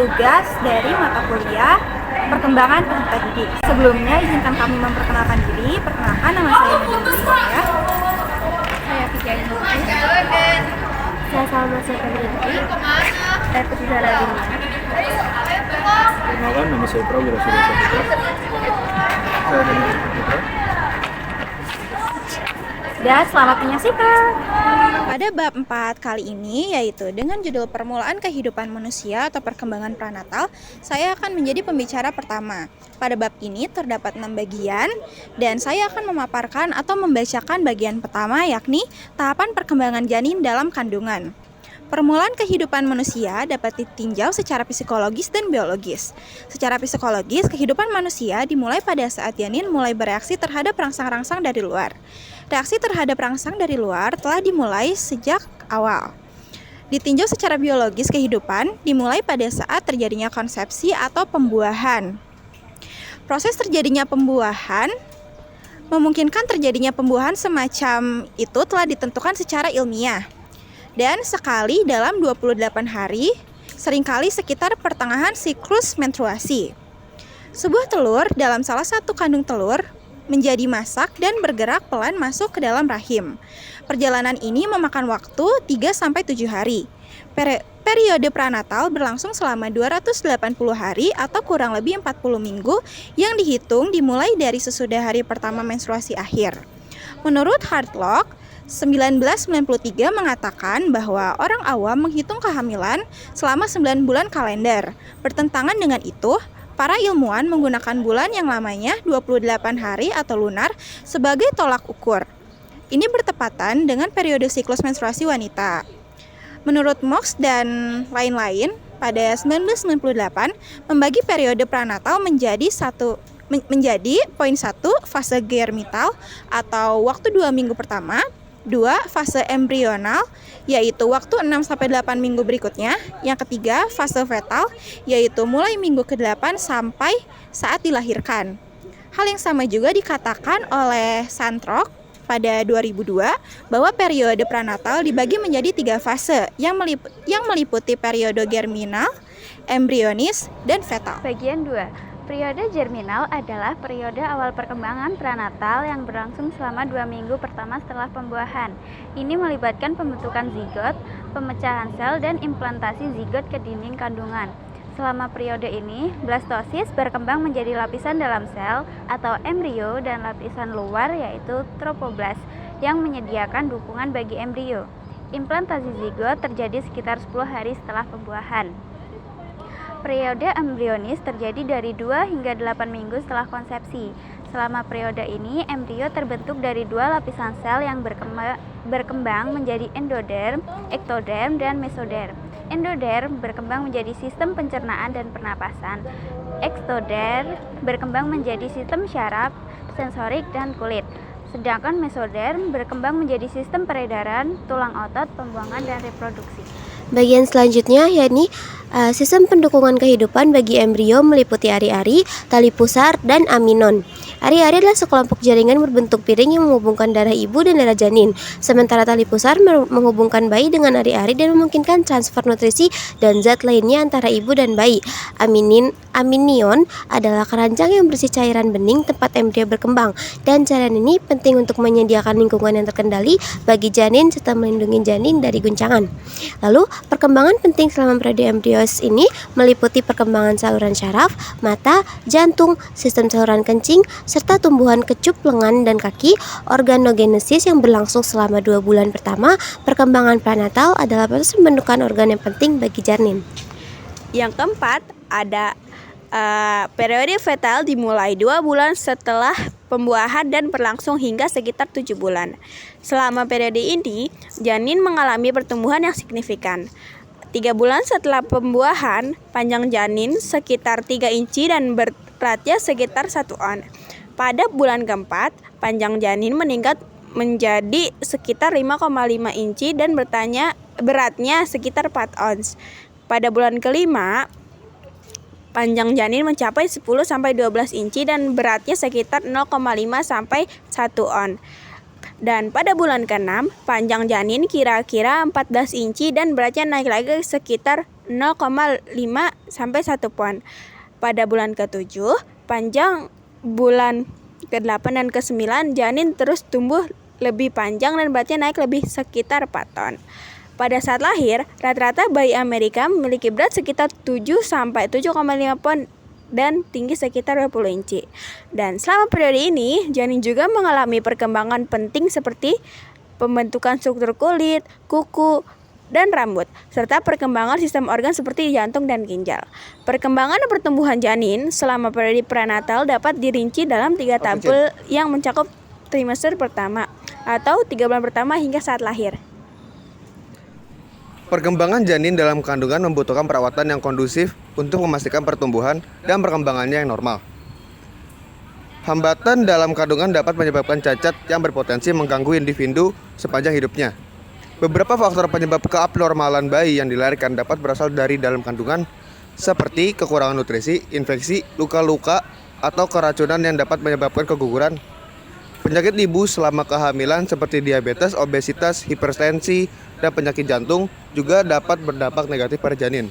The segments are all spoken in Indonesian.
tugas dari mata kuliah perkembangan peserta didik. Sebelumnya izinkan kami memperkenalkan diri. Perkenalkan, nama saya Nurul ya. Saya Fitri Ainur. Saya Salma Sefadri. Saya Putri Zalabinia. Perkenalkan, nama saya Prawira Surya Saputra. Saya Dani Putra. Dan selamat menyaksikan. Pada bab 4 kali ini, yaitu dengan judul Permulaan Kehidupan Manusia atau Perkembangan Pranatal, saya akan menjadi pembicara pertama. Pada bab ini terdapat 6 bagian, dan saya akan memaparkan atau membacakan bagian pertama, yakni tahapan perkembangan janin dalam kandungan. Permulaan kehidupan manusia dapat ditinjau secara psikologis dan biologis. Secara psikologis, kehidupan manusia dimulai pada saat janin mulai bereaksi terhadap rangsang-rangsang dari luar. Reaksi terhadap rangsang dari luar telah dimulai sejak awal. Ditinjau secara biologis, kehidupan dimulai pada saat terjadinya konsepsi atau pembuahan. Proses terjadinya pembuahan memungkinkan terjadinya pembuahan semacam itu telah ditentukan secara ilmiah. Dan sekali dalam 28 hari, seringkali sekitar pertengahan siklus menstruasi. Sebuah telur dalam salah satu kandung telur menjadi masak dan bergerak pelan masuk ke dalam rahim. Perjalanan ini memakan waktu 3-7 hari. Periode pranatal berlangsung selama 280 hari atau kurang lebih 40 minggu yang dihitung dimulai dari sesudah hari pertama menstruasi akhir. Menurut Hartlock, 1993 mengatakan bahwa orang awam menghitung kehamilan selama 9 bulan kalender. Bertentangan dengan itu, para ilmuwan menggunakan bulan yang lamanya 28 hari atau lunar sebagai tolak ukur. Ini bertepatan dengan periode siklus menstruasi wanita. Menurut Mox dan lain-lain, pada 1998 membagi periode pranatal menjadi poin 1 fase germinal atau waktu 2 minggu pertama, 2 fase embrional yaitu waktu 6-8 minggu berikutnya, yang ketiga fase fetal yaitu mulai minggu ke-8 sampai saat dilahirkan. Hal yang sama juga dikatakan oleh Santrock pada 2002 bahwa periode pranatal dibagi menjadi 3 fase yang meliputi periode germinal, embrionis, dan fetal. Bagian 2. Periode germinal adalah periode awal perkembangan pranatal yang berlangsung selama 2 minggu pertama setelah pembuahan. Ini melibatkan pembentukan zigot, pemecahan sel, dan implantasi zigot ke dinding kandungan. Selama periode ini, blastosis berkembang menjadi lapisan dalam sel atau embrio dan lapisan luar yaitu trofoblast yang menyediakan dukungan bagi embrio. Implantasi zigot terjadi sekitar 10 hari setelah pembuahan. Periode embrionis terjadi dari 2 hingga 8 minggu setelah konsepsi. Selama periode ini, embrio terbentuk dari 2 lapisan sel yang berkembang menjadi endoderm, ektoderm, dan mesoderm. Endoderm berkembang menjadi sistem pencernaan dan pernapasan. Ektoderm berkembang menjadi sistem syaraf, sensorik, dan kulit. Sedangkan mesoderm berkembang menjadi sistem peredaran, tulang otot, pembuangan, dan reproduksi. Bagian selanjutnya yakni sistem pendukungan kehidupan bagi embrio meliputi ari-ari, tali pusar, dan aminon. Ari-ari adalah sekelompok jaringan berbentuk piring yang menghubungkan darah ibu dan darah janin. Sementara tali pusar menghubungkan bayi dengan ari-ari dan memungkinkan transfer nutrisi dan zat lainnya antara ibu dan bayi. Aminion adalah keranjang yang berisi cairan bening tempat embrio berkembang, dan cairan ini penting untuk menyediakan lingkungan yang terkendali bagi janin serta melindungi janin dari guncangan. Lalu, perkembangan penting selama periode embrios ini meliputi perkembangan saluran syaraf, mata, jantung, sistem saluran kencing, serta tumbuhan kecup lengan dan kaki. Organogenesis yang berlangsung selama 2 bulan pertama perkembangan pranatal adalah proses pembentukan organ yang penting bagi janin. Yang keempat, ada periode fetal dimulai 2 bulan setelah pembuahan dan berlangsung hingga sekitar 7 bulan. Selama periode ini, janin mengalami pertumbuhan yang signifikan. 3 bulan setelah pembuahan, panjang janin sekitar 3 inci dan beratnya sekitar 1 on. Pada bulan keempat, panjang janin meningkat menjadi sekitar 5,5 inci dan beratnya sekitar 4 ons. Pada bulan kelima, panjang janin mencapai 10-12 inci dan beratnya sekitar 0,5 sampai 1 on. Dan pada bulan ke-6, panjang janin kira-kira 14 inci dan beratnya naik lagi sekitar 0,5 sampai 1 pon. Pada bulan ke-7, panjang bulan ke-8 dan ke-9, janin terus tumbuh lebih panjang dan beratnya naik lebih sekitar 4 ton. Pada saat lahir, rata-rata bayi Amerika memiliki berat sekitar 7 sampai 7,5 pon dan tinggi sekitar 20 inci. Dan selama periode ini, janin juga mengalami perkembangan penting seperti pembentukan struktur kulit, kuku, dan rambut, serta perkembangan sistem organ seperti jantung dan ginjal. Perkembangan dan pertumbuhan janin selama periode prenatal dapat dirinci dalam 3 tabel yang mencakup trimester pertama atau 3 bulan pertama hingga saat lahir. Perkembangan janin dalam kandungan membutuhkan perawatan yang kondusif untuk memastikan pertumbuhan dan perkembangannya yang normal. Hambatan dalam kandungan dapat menyebabkan cacat yang berpotensi mengganggu individu sepanjang hidupnya. Beberapa faktor penyebab keabnormalan bayi yang dilahirkan dapat berasal dari dalam kandungan, seperti kekurangan nutrisi, infeksi, luka-luka, atau keracunan yang dapat menyebabkan keguguran. Penyakit ibu selama kehamilan seperti diabetes, obesitas, hipertensi, dan penyakit jantung juga dapat berdampak negatif pada janin.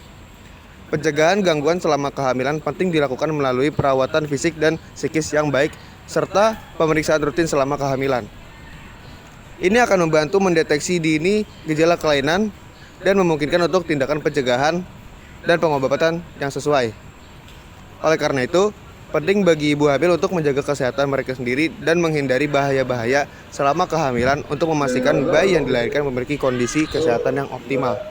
Pencegahan gangguan selama kehamilan penting dilakukan melalui perawatan fisik dan psikis yang baik, serta pemeriksaan rutin selama kehamilan. Ini akan membantu mendeteksi dini gejala kelainan dan memungkinkan untuk tindakan pencegahan dan pengobatan yang sesuai. Oleh karena itu, penting bagi ibu hamil untuk menjaga kesehatan mereka sendiri dan menghindari bahaya-bahaya selama kehamilan untuk memastikan bayi yang dilahirkan memiliki kondisi kesehatan yang optimal.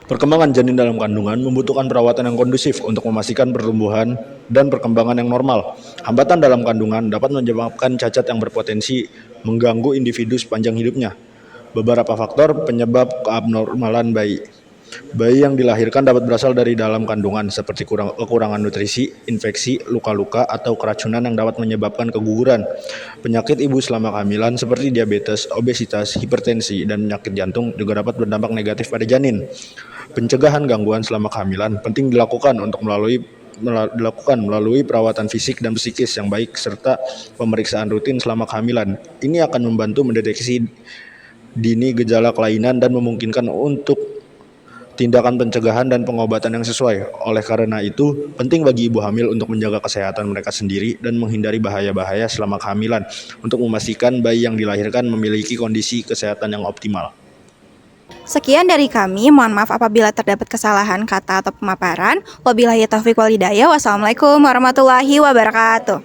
Perkembangan janin dalam kandungan membutuhkan perawatan yang kondusif untuk memastikan pertumbuhan dan perkembangan yang normal. Hambatan dalam kandungan dapat menyebabkan cacat yang berpotensi mengganggu individu sepanjang hidupnya. Beberapa faktor penyebab keabnormalan bayi. Bayi yang dilahirkan dapat berasal dari dalam kandungan seperti kekurangan nutrisi, infeksi, luka-luka, atau keracunan yang dapat menyebabkan keguguran. Penyakit ibu selama kehamilan seperti diabetes, obesitas, hipertensi, dan penyakit jantung juga dapat berdampak negatif pada janin. Pencegahan gangguan selama kehamilan penting dilakukan melalui perawatan fisik dan psikis yang baik serta pemeriksaan rutin selama kehamilan. Ini akan membantu mendeteksi dini gejala kelainan dan memungkinkan untuk tindakan pencegahan dan pengobatan yang sesuai. Oleh karena itu, penting bagi ibu hamil untuk menjaga kesehatan mereka sendiri dan menghindari bahaya-bahaya selama kehamilan untuk memastikan bayi yang dilahirkan memiliki kondisi kesehatan yang optimal. Sekian dari kami, mohon maaf apabila terdapat kesalahan kata atau pemaparan. Wabillahi taufiq wal hidayah. Wassalamualaikum warahmatullahi wabarakatuh.